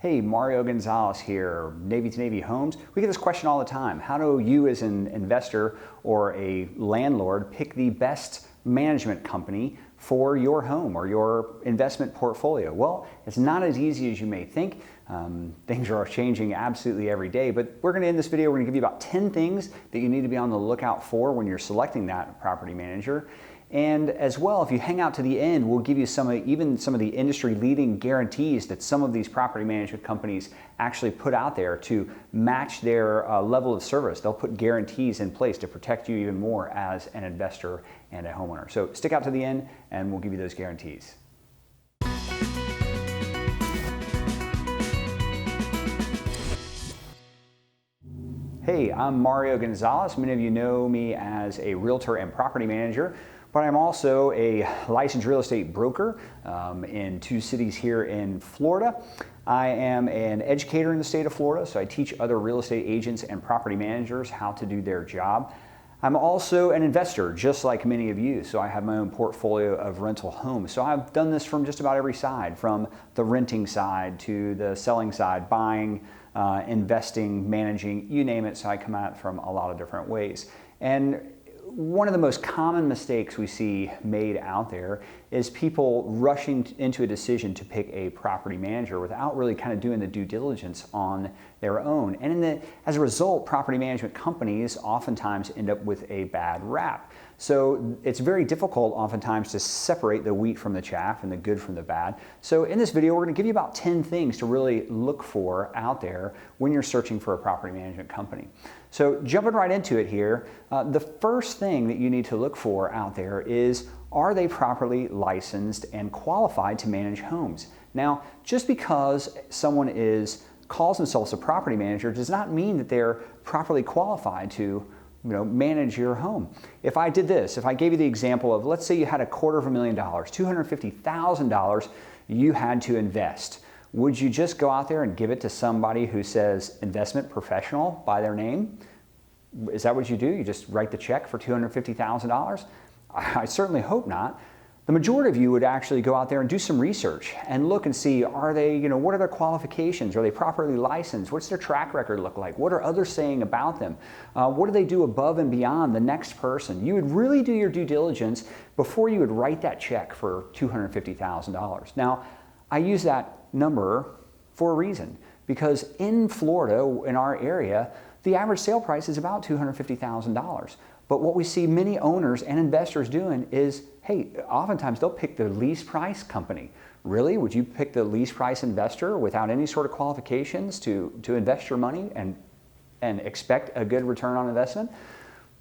Hey, Mario Gonzalez here, Navy to Navy Homes. We get this question all the time. How do you as an investor or a landlord pick the best management company for your home or your investment portfolio? Well, it's not as easy as you may think. Things are changing absolutely every day, but we're going to end this video. We're going to give you about 10 things that you need to be on the lookout for when you're selecting that property manager. And as well, if you hang out to the end, we'll give you even some of the industry leading guarantees that some of these property management companies actually put out there to match their level of service. They'll put guarantees in place to protect you even more as an investor and a homeowner. So stick out to the end and we'll give you those guarantees. Hey, I'm Mario Gonzalez. Many of you know me as a realtor and property manager, but I'm also a licensed real estate broker in 2 cities here in Florida. I am an educator in the state of Florida, so I teach other real estate agents and property managers how to do their job. I'm also an investor, just like many of you, so I have my own portfolio of rental homes. So I've done this from just about every side, from the renting side to the selling side, buying, investing, managing, you name it. So I come at it from a lot of different ways. And one of the most common mistakes we see made out there is people rushing into a decision to pick a property manager without really kind of doing the due diligence on their own. And as a result, property management companies oftentimes end up with a bad rap. So it's very difficult oftentimes to separate the wheat from the chaff and the good from the bad. So in this video, we're going to give you about 10 things to really look for out there when you're searching for a property management company. So jumping right into it here, the first thing that you need to look for out there is, are they properly licensed and qualified to manage homes? Now, just because someone calls themselves a property manager does not mean that they're properly qualified to manage your home. If I did this, if I gave you the example of, let's say you had $250,000, $250,000 you had to invest, would you just go out there and give it to somebody who says investment professional by their name? Is that what you do? You just write the check for $250,000? I certainly hope not. The majority of you would actually go out there and do some research and look and see, are they, what are their qualifications? Are they properly licensed? What's their track record look like? What are others saying about them? What do they do above and beyond the next person? You would really do your due diligence before you would write that check for $250,000. Now, I use that number for a reason, because in Florida, in our area, the average sale price is about $250,000. But what we see many owners and investors doing is, hey, oftentimes they'll pick the least price company. Really? Would you pick the least price investor without any sort of qualifications to invest your money and expect a good return on investment?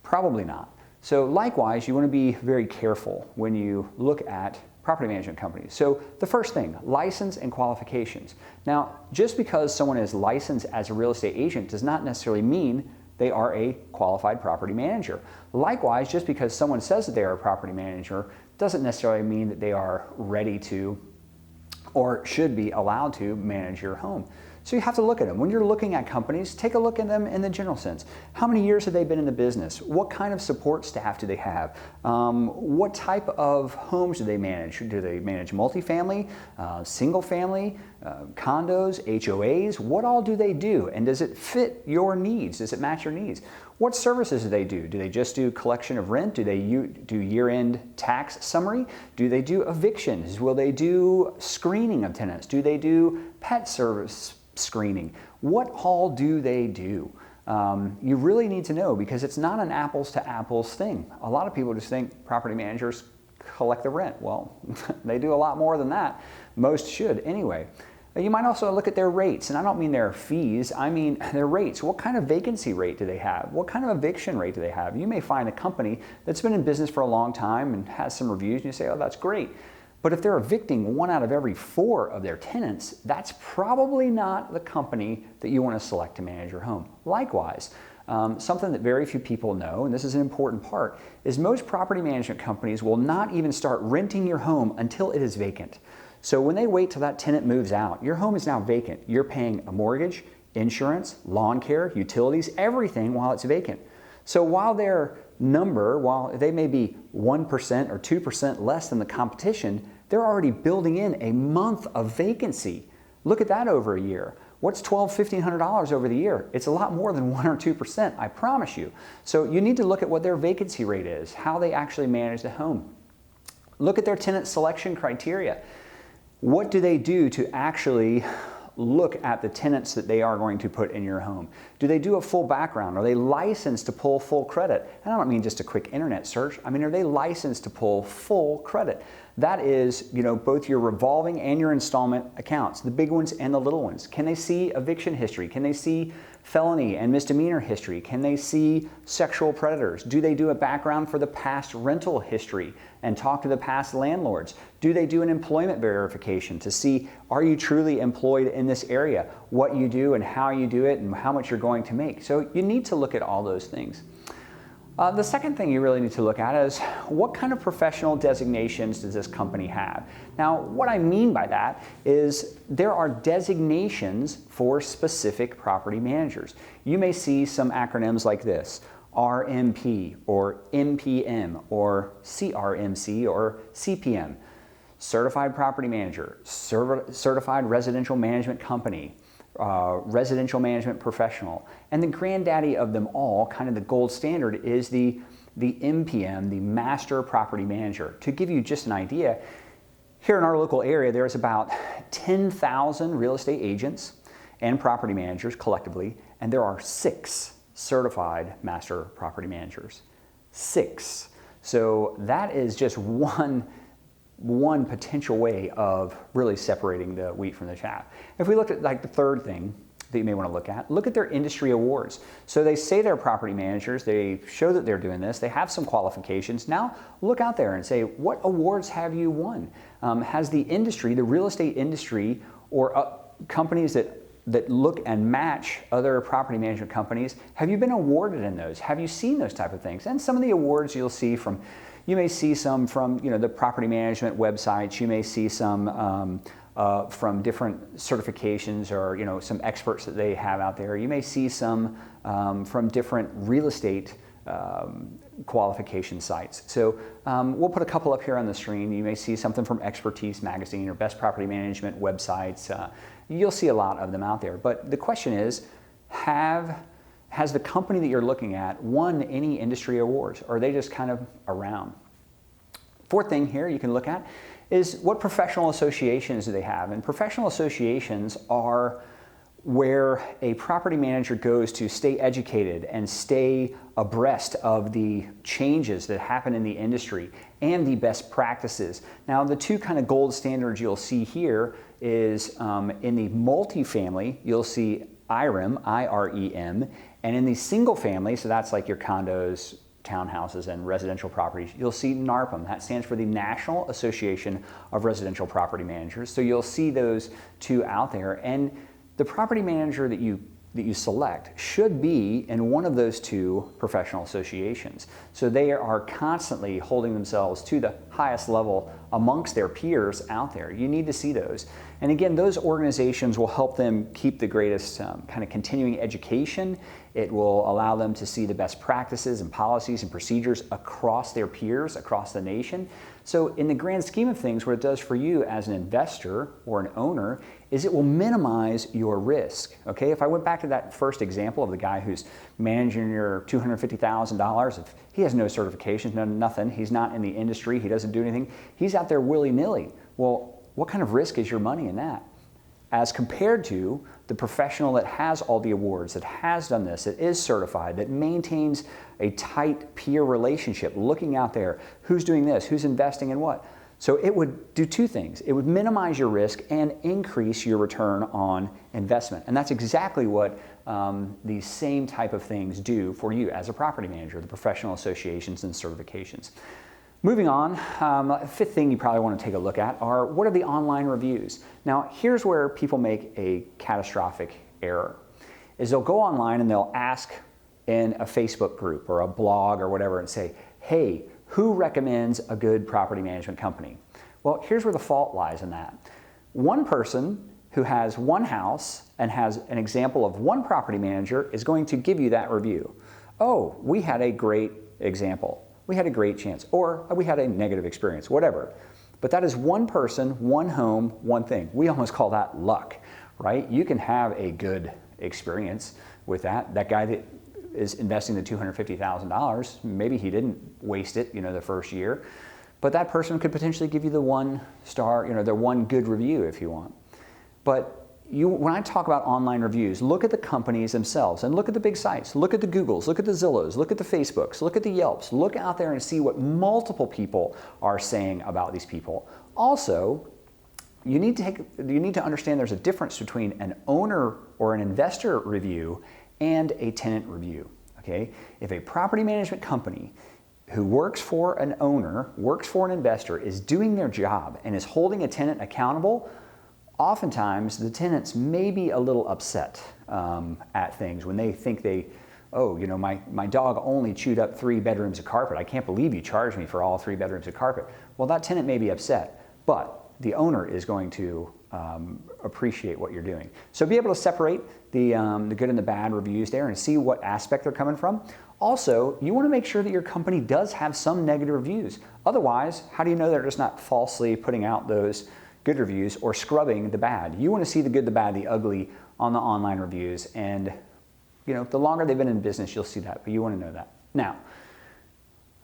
Probably not. So likewise, you want to be very careful when you look at property management companies. So the first thing, license and qualifications. Now, just because someone is licensed as a real estate agent does not necessarily mean they are a qualified property manager. Likewise, just because someone says that they are a property manager doesn't necessarily mean that they are ready to or should be allowed to manage your home. So you have to look at them. When you're looking at companies, take a look at them in the general sense. How many years have they been in the business? What kind of support staff do they have? What type of homes do they manage? Do they manage multifamily, single family, condos, HOAs? What all do they do? And does it fit your needs? Does it match your needs? What services do they do? Do they just do collection of rent? Do they do year-end tax summary? Do they do evictions? Will they do screening of tenants? Do they do pet service screening? What all do they do? You really need to know, because it's not an apples to apples thing. A lot of people just think property managers collect the rent. Well, they do a lot more than that. Most should anyway. You might also look at their rates, and I don't mean their fees, I mean their rates. What kind of vacancy rate do they have? What kind of eviction rate do they have? You may find a company that's been in business for a long time and has some reviews, and you say, oh, that's great. But if they're evicting 1 out of every 4 of their tenants, that's probably not the company that you want to select to manage your home. Likewise, something that very few people know, and this is an important part, is most property management companies will not even start renting your home until it is vacant. So when they wait till that tenant moves out, your home is now vacant. You're paying a mortgage, insurance, lawn care, utilities, everything while it's vacant. So while their number, while they may be 1% or 2% less than the competition, they're already building in a month of vacancy. Look at that over a year. What's $1,200, $1,500 over the year? It's a lot more than 1 or 2%, I promise you. So you need to look at what their vacancy rate is, how they actually manage the home. Look at their tenant selection criteria. What do they do to actually look at the tenants that they are going to put in your home? Do they do a full background? Are they licensed to pull full credit? And I don't mean just a quick internet search. I mean, are they licensed to pull full credit? That is, both your revolving and your installment accounts, the big ones and the little ones. Can they see eviction history? Can they see felony and misdemeanor history? Can they see sexual predators? Do they do a background for the past rental history and talk to the past landlords? Do they do an employment verification to see, are you truly employed in this area? What you do and how you do it and how much you're going to make. So you need to look at all those things. The second thing you really need to look at is what kind of professional designations does this company have? Now, what I mean by that is there are designations for specific property managers. You may see some acronyms like this: RMP or MPM or CRMC or CPM, Certified Property Manager, Certified Residential Management Company, residential management professional. And the granddaddy of them all, kind of the gold standard, is the MPM, the Master Property Manager. To give you just an idea, here in our local area, there's about 10,000 real estate agents and property managers collectively, and there are 6 certified Master Property Managers. 6. So that is just one potential way of really separating the wheat from the chaff. If we look at like the third thing that you may want to look at their industry awards. So they say they're property managers, they show that they're doing this, they have some qualifications. Now look out there and say, what awards have you won? Has the industry, the real estate industry, or companies that look and match other property management companies, have you been awarded in those? Have you seen those type of things? And some of the awards you'll see from, you may see some from the property management websites. You may see some from different certifications or some experts that they have out there. You may see some from different real estate qualification sites. So we'll put a couple up here on the screen. You may see something from Expertise Magazine or Best Property Management websites. You'll see a lot of them out there. But the question is, has the company that you're looking at won any industry awards, or are they just kind of around? Fourth thing here you can look at is what professional associations do they have? And professional associations are where a property manager goes to stay educated and stay abreast of the changes that happen in the industry and the best practices. Now, the two kind of gold standards you'll see here is in the multifamily, you'll see IREM, I-R-E-M, and in the single family, so that's like your condos, townhouses, and residential properties, you'll see NARPM. That stands for the National Association of Residential Property Managers. So you'll see those two out there, and the property manager that you select should be in one of those two professional associations. So they are constantly holding themselves to the highest level amongst their peers out there. You need to see those. And again, those organizations will help them keep the greatest kind of continuing education. It will allow them to see the best practices and policies and procedures across their peers, across the nation. So in the grand scheme of things, what it does for you as an investor or an owner is it will minimize your risk. Okay, if I went back to that first example of the guy who's managing your $250,000, if he has no certifications, nothing, he's not in the industry, he doesn't do anything, he's out there willy-nilly. Well, what kind of risk is your money in that? As compared to the professional that has all the awards, that has done this, that is certified, that maintains a tight peer relationship, looking out there, who's doing this, who's investing in what. So it would do two things. It would minimize your risk and increase your return on investment. And that's exactly what these same type of things do for you as a property manager, the professional associations and certifications. Moving on, fifth thing you probably want to take a look at are what are the online reviews. Now, here's where people make a catastrophic error, is they'll go online and they'll ask in a Facebook group or a blog or whatever and say, hey, who recommends a good property management company? Well, here's where the fault lies in that. One person who has one house and has an example of one property manager is going to give you that review. Oh, we had a great example. We had a great chance, or we had a negative experience, whatever. But that is one person, one home, one thing. We almost call that luck, right? You can have a good experience with that. That guy that is investing the $250,000, maybe he didn't waste it, the first year, but that person could potentially give you the 1 star, the one good review if you want. But when I talk about online reviews, look at the companies themselves and look at the big sites. Look at the Googles, look at the Zillows, look at the Facebooks, look at the Yelps. Look out there and see what multiple people are saying about these people. Also, you need to understand there's a difference between an owner or an investor review and a tenant review. Okay? If a property management company who works for an owner, works for an investor, is doing their job and is holding a tenant accountable, oftentimes the tenants may be a little upset at things when they think my dog only chewed up 3 bedrooms of carpet. I can't believe you charged me for all 3 bedrooms of carpet. Well, that tenant may be upset, but the owner is going to appreciate what you're doing. So be able to separate the good and the bad reviews there and see what aspect they're coming from. Also, you want to make sure that your company does have some negative reviews. Otherwise, how do you know they're just not falsely putting out those good reviews or scrubbing the bad? You want to see the good, the bad, the ugly on the online reviews, and the longer they've been in business, you'll see that, but you want to know that. Now,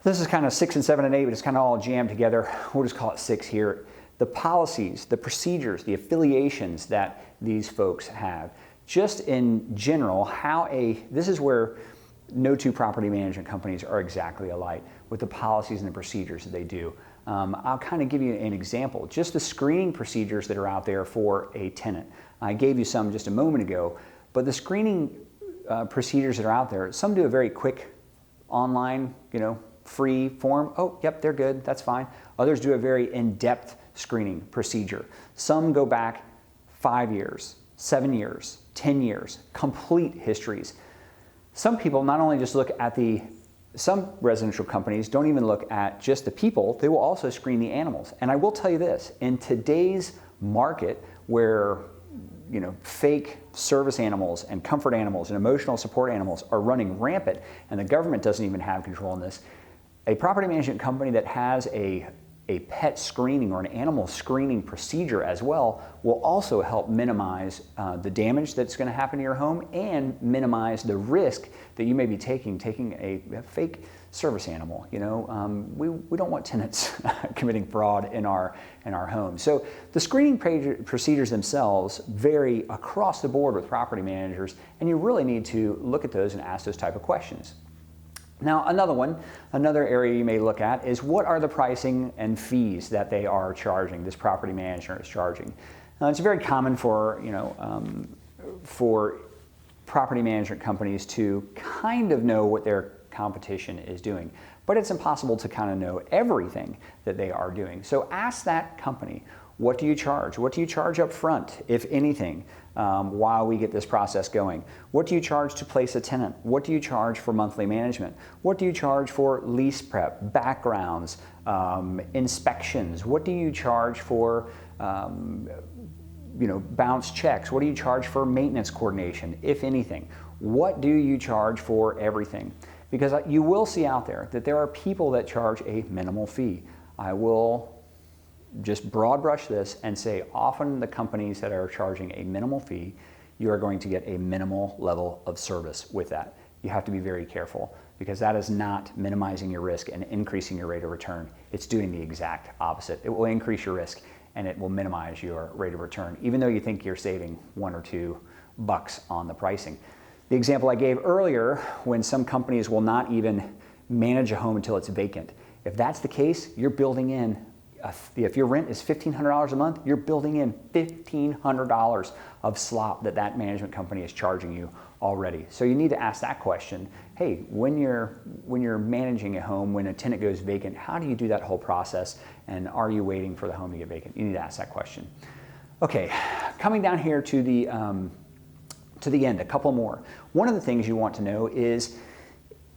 this is kind of 6 and 7 and 8, but it's kind of all jammed together. We'll just call it 6 here. The policies, the procedures, the affiliations that these folks have. Just in general, this is where no 2 property management companies are exactly alike with the policies and the procedures that they do. I'll kind of give you an example. Just the screening procedures that are out there for a tenant. I gave you some just a moment ago, but the screening procedures that are out there, some do a very quick online, free form. Oh, yep, they're good, that's fine. Others do a very in-depth screening procedure. Some go back 5 years, 7 years, 10 years, complete histories. Some people not only just look at some residential companies don't even look at just the people, they will also screen the animals. And I will tell you this, in today's market where fake service animals and comfort animals and emotional support animals are running rampant and the government doesn't even have control in this, a property management company that has a pet screening or an animal screening procedure as well will also help minimize the damage that's going to happen to your home and minimize the risk that you may be taking a fake service animal. We don't want tenants committing fraud in our home. So the screening procedures themselves vary across the board with property managers, and you really need to look at those and ask those type of questions. Now, another area you may look at is what are the pricing and fees that they are charging, this property manager is charging. It's very common for property management companies to kind of know what their competition is doing, but it's impossible to kind of know everything that they are doing. So ask that company, what do you charge? What do you charge up front, if anything, while we get this process going? What do you charge to place a tenant? What do you charge for monthly management? What do you charge for lease prep, backgrounds, inspections? What do you charge for bounce checks? What do you charge for maintenance coordination, if anything? What do you charge for everything? Because you will see out there that there are people that charge a minimal fee. I will just broad brush this and say often the companies that are charging a minimal fee, you are going to get a minimal level of service with that. You have to be very careful because that is not minimizing your risk and increasing your rate of return. It's doing the exact opposite. It will increase your risk and it will minimize your rate of return, even though you think you're saving $1 or $2 on the pricing. The example I gave earlier, when some companies will not even manage a home until it's vacant. If that's the case, you're building in, if your rent is $1,500 a month, you're building in $1,500 of slop that management company is charging you already. So you need to ask that question. Hey, when you're managing a home, when a tenant goes vacant, how do you do that whole process? And are you waiting for the home to get vacant? You need to ask that question. Okay, coming down here to the end, a couple more. One of the things you want to know is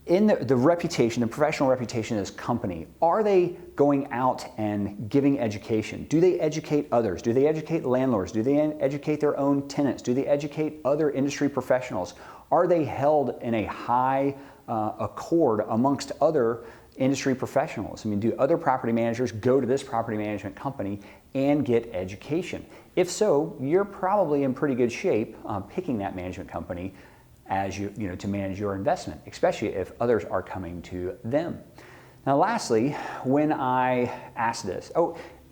in the reputation, the professional reputation of this company, are they going out and giving education? Do they educate others? Do they educate landlords? Do they educate their own tenants? Do they educate other industry professionals? Are they held in a high accord amongst other industry professionals? I mean, do other property managers go to this property management company and get education? If so, you're probably in pretty good shape picking that management company as to manage your investment, especially if others are coming to them. Now, lastly, when I asked this,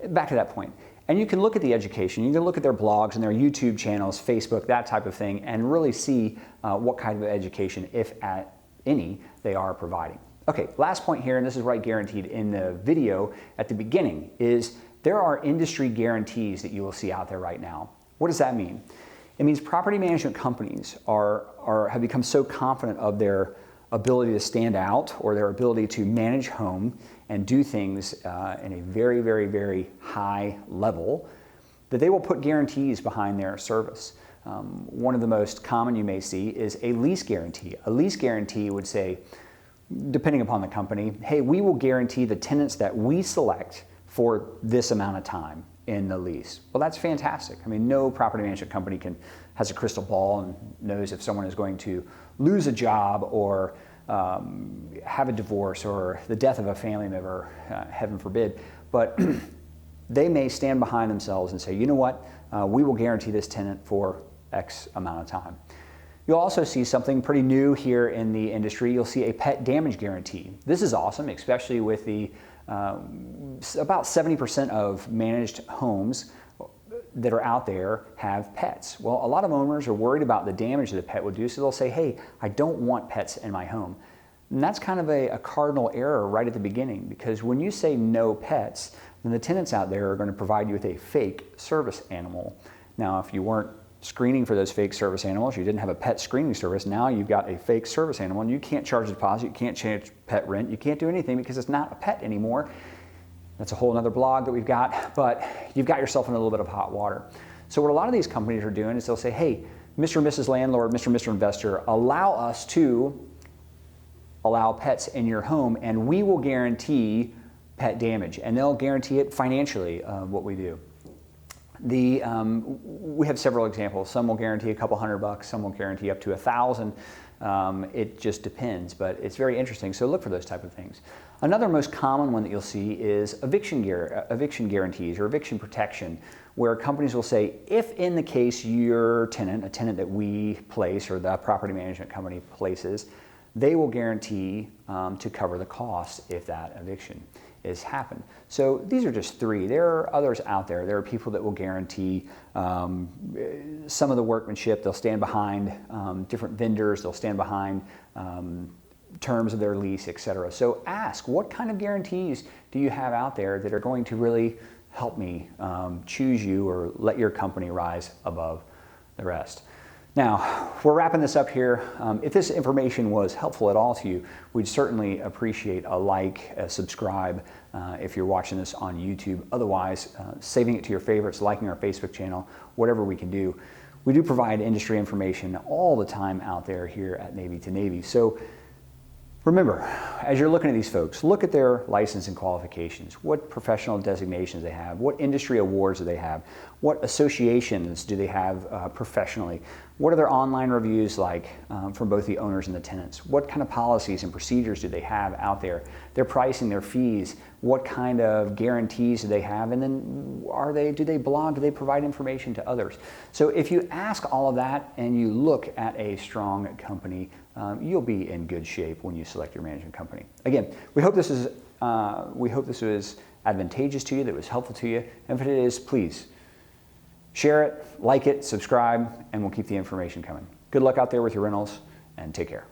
back to that point, and you can look at the education, you can look at their blogs and their YouTube channels, Facebook, that type of thing, and really see what kind of education, if at any, they are providing. Okay, last point here, and this is right guaranteed in the video at the beginning, is there are industry guarantees that you will see out there right now. What does that mean? It means property management companies have become so confident of their ability to stand out or their ability to manage home and do things in a very, very, very high level that they will put guarantees behind their service. One of the most common you may see is a lease guarantee. A lease guarantee would say, depending upon the company, hey, we will guarantee the tenants that we select for this amount of time in the lease. Well, that's fantastic. I mean, no property management company has a crystal ball and knows if someone is going to lose a job or have a divorce or the death of a family member, heaven forbid. But they may stand behind themselves and say, you know what, we will guarantee this tenant for X amount of time. You'll also see something pretty new here in the industry. You'll see a pet damage guarantee. This is awesome, especially with the about 70% of managed homes that are out there have pets. Well, a lot of owners are worried about the damage that the pet would do, so they'll say, hey, I don't want pets in my home. And that's kind of a cardinal error right at the beginning, because when you say no pets, then the tenants out there are going to provide you with a fake service animal. Now, if you weren't screening for those fake service animals, you didn't have a pet screening service, now you've got a fake service animal and you can't charge a deposit, you can't change pet rent, you can't do anything because it's not a pet anymore. That's a whole other blog that we've got, but you've got yourself in a little bit of hot water. So what a lot of these companies are doing is they'll say, hey, Mr. and Mrs. Landlord, Mr. and Mr. Investor, allow us to allow pets in your home and we will guarantee pet damage. And they'll guarantee it financially, what we do. We have several examples. Some will guarantee a couple $100, some will guarantee up to $1,000. It just depends, but it's very interesting. So look for those type of things. Another most common one that you'll see is eviction guarantees or eviction protection, where companies will say, if in the case your tenant, a tenant that we place or the property management company places, they will guarantee to cover the cost if that eviction is happened. So these are just three. There are others out there. There are people that will guarantee some of the workmanship. They'll stand behind different vendors. They'll stand behind terms of their lease, etc. So ask, what kind of guarantees do you have out there that are going to really help me choose you or let your company rise above the rest? Now, we're wrapping this up here. If this information was helpful at all to you, we'd certainly appreciate a like, a subscribe if you're watching this on YouTube. Otherwise, saving it to your favorites, liking our Facebook channel, whatever we can do. We do provide industry information all the time out there here at Navy to Navy. So remember, as you're looking at these folks, look at their license and qualifications. What professional designations they have, what industry awards do they have, what associations do they have professionally, what are their online reviews like from both the owners and the tenants, what kind of policies and procedures do they have out there, their pricing, their fees, what kind of guarantees do they have, and then do they blog, do they provide information to others? So if you ask all of that and you look at a strong company, you'll be in good shape when you select your management company. Again, we hope this was advantageous to you, that it was helpful to you. And if it is, please share it, like it, subscribe, and we'll keep the information coming. Good luck out there with your rentals, and take care.